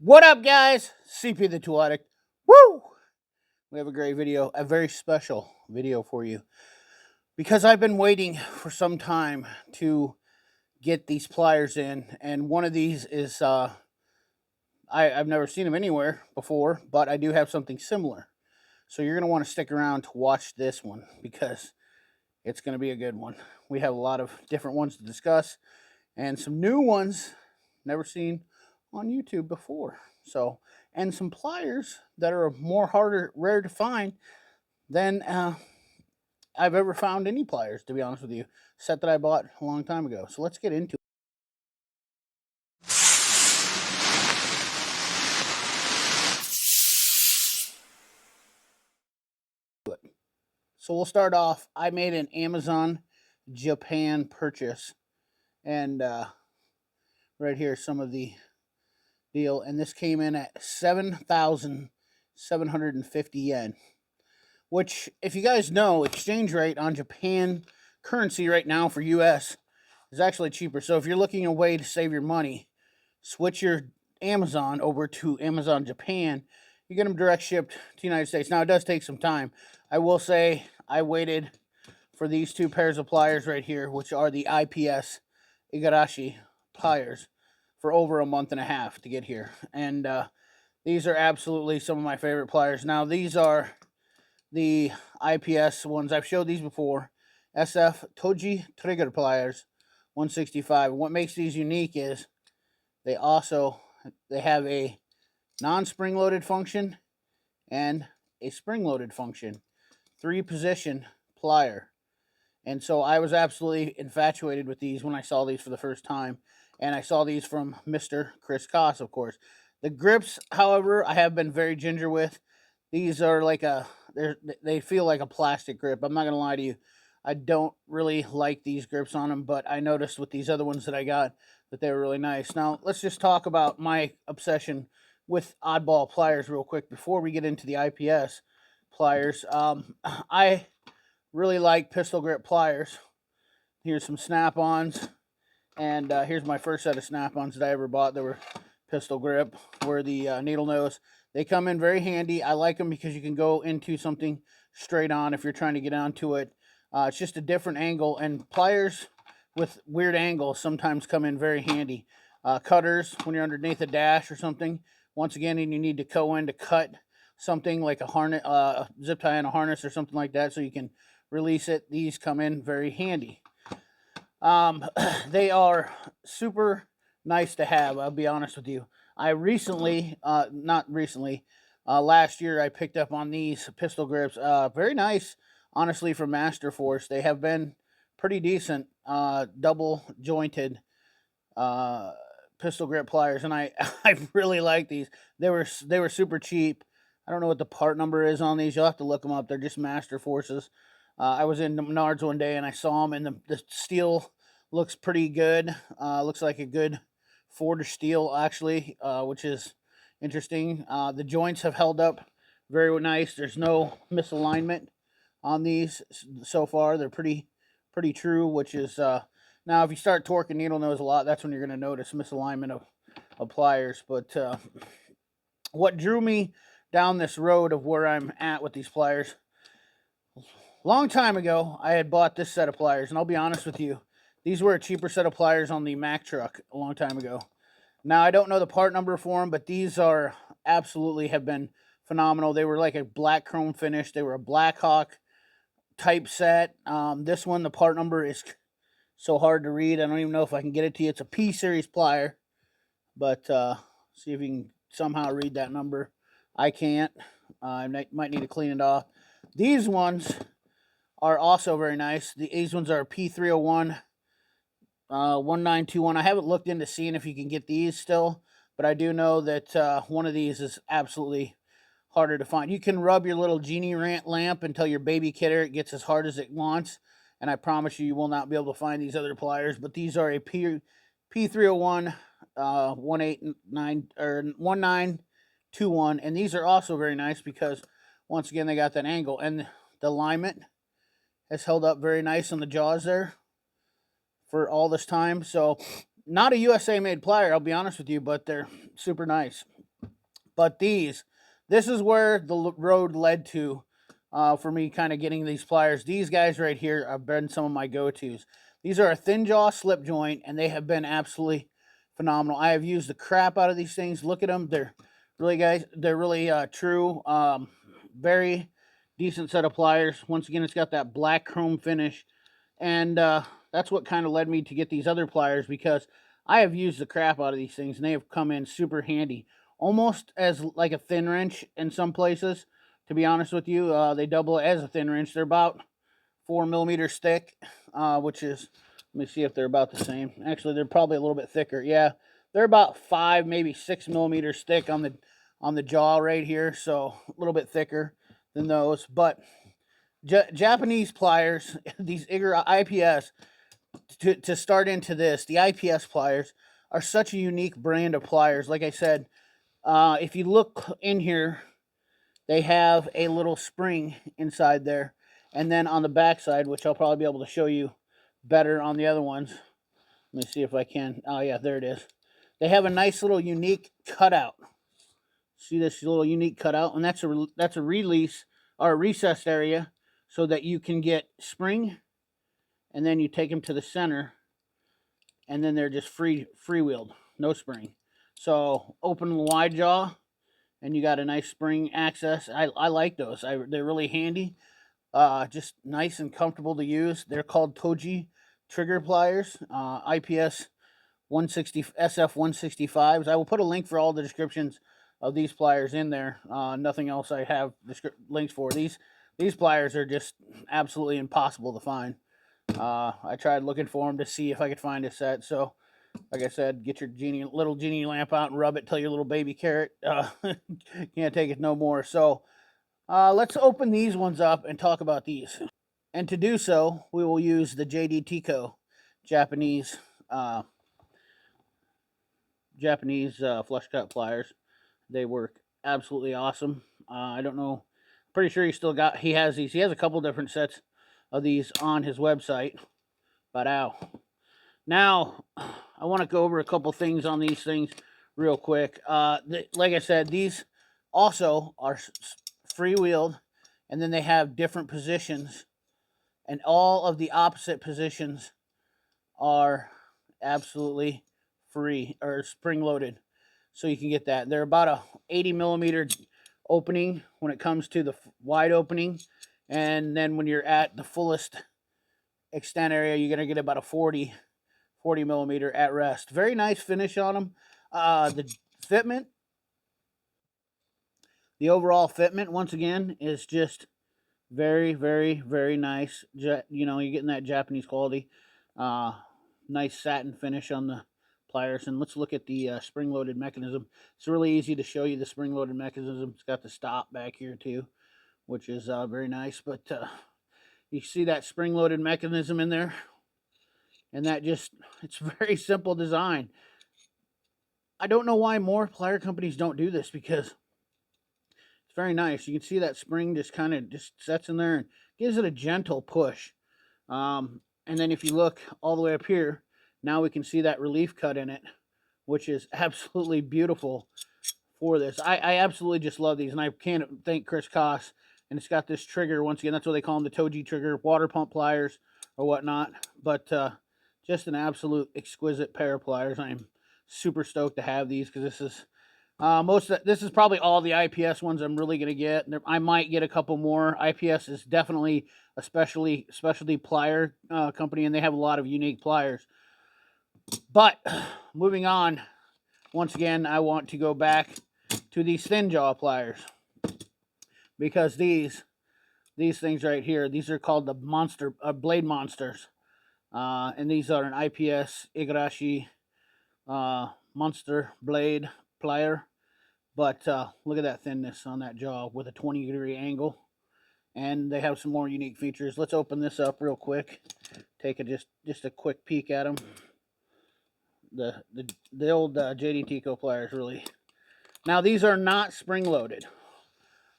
What up, guys? CP the Tool Addict. Woo! We have a great video, a very special video for you. Because I've been waiting for some time to get these pliers in, and one of these is, I've never seen them anywhere before, but I do have something similar. So you're going to want to stick around to watch this one, because it's going to be a good one. We have a lot of different ones to discuss, and some new ones never seen on YouTube before. So, and some pliers that are rare to find than I've ever found any pliers, to be honest with you. Set that I bought a long time ago. So let's get into it. So we'll start off. I made an Amazon Japan purchase, and right here some of the deal, and this came in at 7,750 yen, which, if you guys know, exchange rate on Japan currency right now for US is actually cheaper. So if you're looking a way to save your money, switch your Amazon over to Amazon Japan. You get them direct shipped to the United States. Now, it does take some time. I will say I waited for these two pairs of pliers right here, which are the IPS Igarashi pliers, for over a month and a half to get here. And these are absolutely some of my favorite pliers. Now, these are the IPS ones. I've showed these before. SF Toji Trigger Pliers 165. What makes these unique is they have a non-spring loaded function and a spring loaded function. 3-position plier. And so I was absolutely infatuated with these when I saw these for the first time. And I saw these from Mr. Chris Koss, of course. The grips, however, I have been very ginger with. These are like they feel like a plastic grip. I'm not going to lie to you. I don't really like these grips on them, but I noticed with these other ones that I got that they were really nice. Now, let's just talk about my obsession with oddball pliers real quick before we get into the IPS pliers. I really like pistol grip pliers. Here's some snap-ons, and here's my first set of snap-ons that I ever bought. They were pistol grip, were the needle nose. They come in very handy. I like them because you can go into something straight on if you're trying to get onto it. It's just a different angle, and pliers with weird angles sometimes come in very handy. Cutters, when you're underneath a dash or something, once again, and you need to go in to cut something like a harness, zip tie on a harness or something like that so you can release it. These come in very handy. They are super nice to have, I'll be honest with you. I recently, last year I picked up on these pistol grips. Very nice, honestly, from Master Force. They have been pretty decent, double jointed pistol grip pliers, and I really like these. They were super cheap. I don't know what the part number is on these. You'll have to look them up. They're just Master Forces. I was in Menards one day and I saw them, and the steel looks pretty good. Looks like a good forged steel, actually, which is interesting. The joints have held up very nice. There's no misalignment on these so far. They're pretty true, which is now if you start torquing needle nose a lot, that's when you're going to notice misalignment of pliers. But what drew me down this road of where I'm at with these pliers, long time ago, I had bought this set of pliers, and I'll be honest with you, these were a cheaper set of pliers on the Mack truck a long time ago. Now, I don't know the part number for them, but these are absolutely have been phenomenal. They were like a black chrome finish. They were a Blackhawk type set. This one, the part number is so hard to read. I don't even know if I can get it to you. It's a P series plier, but see if you can somehow read that number. I can't. I might need to clean it off. These ones are also very nice. These ones are P301 1921. I haven't looked into seeing if you can get these still, but I do know that one of these is absolutely harder to find. You can rub your little genie lamp until your baby kitter it gets as hard as it wants, and I promise you, you will not be able to find these other pliers. But these are a P301 189 or 1921, and these are also very nice because once again they got that angle, and the alignment has held up very nice on the jaws there for all this time. So not a USA made plier, I'll be honest with you, but they're super nice. But this is where the road led to for me kind of getting these pliers. These guys right here have been some of my go-tos. These are a thin jaw slip joint, and they have been absolutely phenomenal. I have used the crap out of these things. Look at them. They're really true. Very decent set of pliers. Once again, it's got that black chrome finish. And that's what kind of led me to get these other pliers, because I have used the crap out of these things, and they have come in super handy. Almost as like a thin wrench in some places, to be honest with you. They double as a thin wrench. They're about 4 millimeters thick, which is, let me see if they're about the same. Actually, they're probably a little bit thicker. Yeah, they're about 5, maybe 6 millimeters thick on the jaw right here, so a little bit thicker than those. But Japanese pliers, these IPS, to start into this, the IPS pliers are such a unique brand of pliers. Like I said, if you look in here, they have a little spring inside there. And then on the back side, which I'll probably be able to show you better on the other ones. Let me see if I can. Oh, yeah, there it is. They have a nice little unique cutout. See this little unique cutout? And that's a release or a recessed area so that you can get spring, and then you take them to the center, and then they're just freewheeled, no spring. So open wide jaw, and you got a nice spring access. I like those. They're really handy. Just nice and comfortable to use. They're called Toji trigger pliers. IPS 160 SF 165s. I will put a link for all the descriptions of these pliers in there. Nothing else I have links for. These pliers are just absolutely impossible to find. I tried looking for them to see if I could find a set. So, like I said, get your little genie lamp out and rub it till your little baby carrot can't take it no more. So, let's open these ones up and talk about these. And to do so, we will use the JD Tico Japanese flush cut pliers. They work absolutely awesome. I don't know. Pretty sure he has these. He has a couple different sets of these on his website. But now I want to go over a couple things on these things real quick. Like I said, these also are freewheeled, and then they have different positions, and all of the opposite positions are absolutely free or spring loaded, so you can get that. They're about a 80 millimeter opening when it comes to the wide opening, and then when you're at the fullest extent area, you're going to get about a 40 millimeter at rest. Very nice finish on them. The fitment, the overall fitment, once again, is just very, very, very nice. You're getting that Japanese quality. Nice satin finish on the pliers. And let's look at the spring-loaded mechanism. It's really easy to show you the spring-loaded mechanism. It's got the stop back here too, which is very nice. But you see that spring-loaded mechanism in there? And it's very simple design. I don't know why more plier companies don't do this, because it's very nice. You can see that spring just kind of sets in there and gives it a gentle push. And then if you look all the way up here, now we can see that relief cut in it, which is absolutely beautiful for this. I absolutely just love these, and I can't thank Chris Koss. And it's got this trigger. Once again, that's what they call them, the Toji trigger, water pump pliers or whatnot. But just an absolute exquisite pair of pliers. I'm super stoked to have these, because this is this is probably all the IPS ones I'm really going to get. I might get a couple more. IPS is definitely a specialty plier company, and they have a lot of unique pliers. But moving on, once again, I want to go back to these thin jaw pliers, because these things right here, these are called the blade monsters, and these are an IPS Igarashi monster blade plier. But look at that thinness on that jaw with a 20-degree angle. And they have some more unique features. Let's open this up real quick. Take just a quick peek at them. The old JD Tico pliers, really. Now, these are not spring-loaded.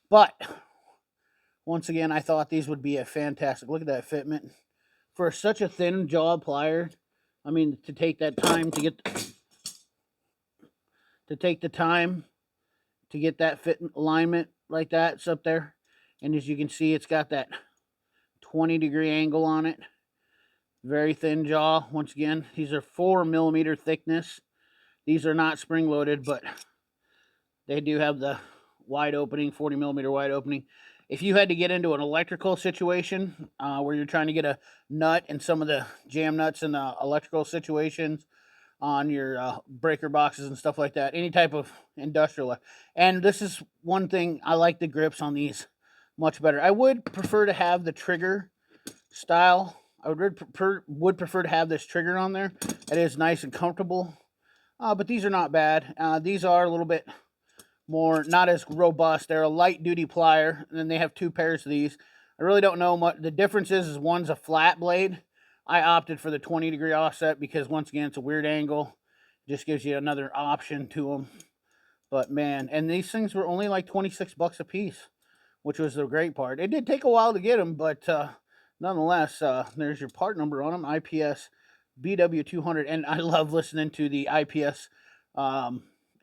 But, once again, I thought these would be a fantastic... Look at that fitment. For such a thin jaw plier, I mean, to take that time to get... To take the time to get that fit alignment like that. It's up there. And as you can see, it's got that 20-degree angle on it. Very thin jaw. Once again, these are 4mm thickness. These are not spring-loaded, but they do have the wide opening, 40mm wide opening. If you had to get into an electrical situation where you're trying to get a nut in some of the jam nuts in the electrical situations on your breaker boxes and stuff like that, any type of industrial. And this is one thing, I like the grips on these much better. I would prefer to have the trigger style. I would prefer to have this trigger on there. It is nice and comfortable. But these are not bad. These are a little bit more, not as robust. They're a light duty plier, and then they have 2 pairs of these. I really don't know what the difference is one's a flat blade. I opted for the 20-degree offset because, once again, it's a weird angle. It just gives you another option to them. But man, and these things were only like 26 bucks a piece, which was the great part. It did take a while to get them, but nonetheless, there's your part number on them, IPS BW200, and I love listening to the IPS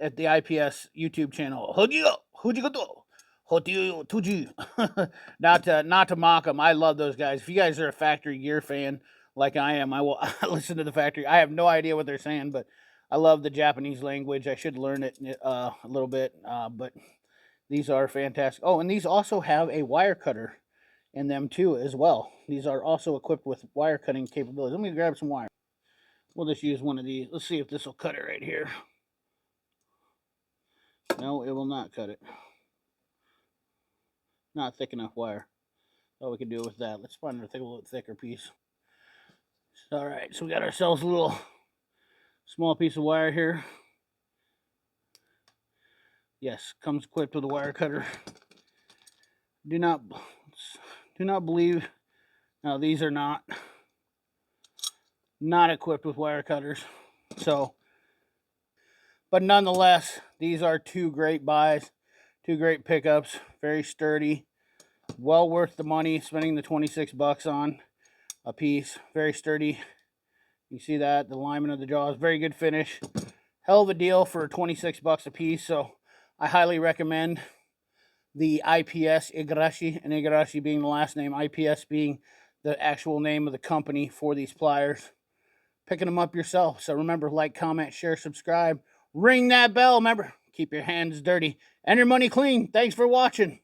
at the IPS YouTube channel. Not to mock them. I love those guys. If you guys are a factory gear fan like I am, I will listen to the factory. I have no idea what they're saying, but I love the Japanese language. I should learn it a little bit, but these are fantastic. Oh, and these also have a wire cutter in them too as well. These are also equipped with wire cutting capabilities. Let me grab some wire. We'll just use one of these. Let's see if this will cut it right here. No, it will not cut it. Not thick enough wire. Oh, we can do it with that. Let's find a little thicker piece. All right, so we got ourselves a little small piece of wire here. Yes, comes equipped with a wire cutter. Do not believe. Now these are not equipped with wire cutters. So, but nonetheless, these are 2 great buys, 2 great pickups. Very sturdy, well worth the money. Spending the 26 bucks on a piece. Very sturdy. You see that the alignment of the jaws, very good finish. Hell of a deal for 26 bucks a piece. So I highly recommend the IPS Igarashi, and Igarashi being the last name, IPS being the actual name of the company for these pliers. Picking them up yourself. So remember, like, comment, share, subscribe. Ring that bell. Remember, keep your hands dirty and your money clean. Thanks for watching.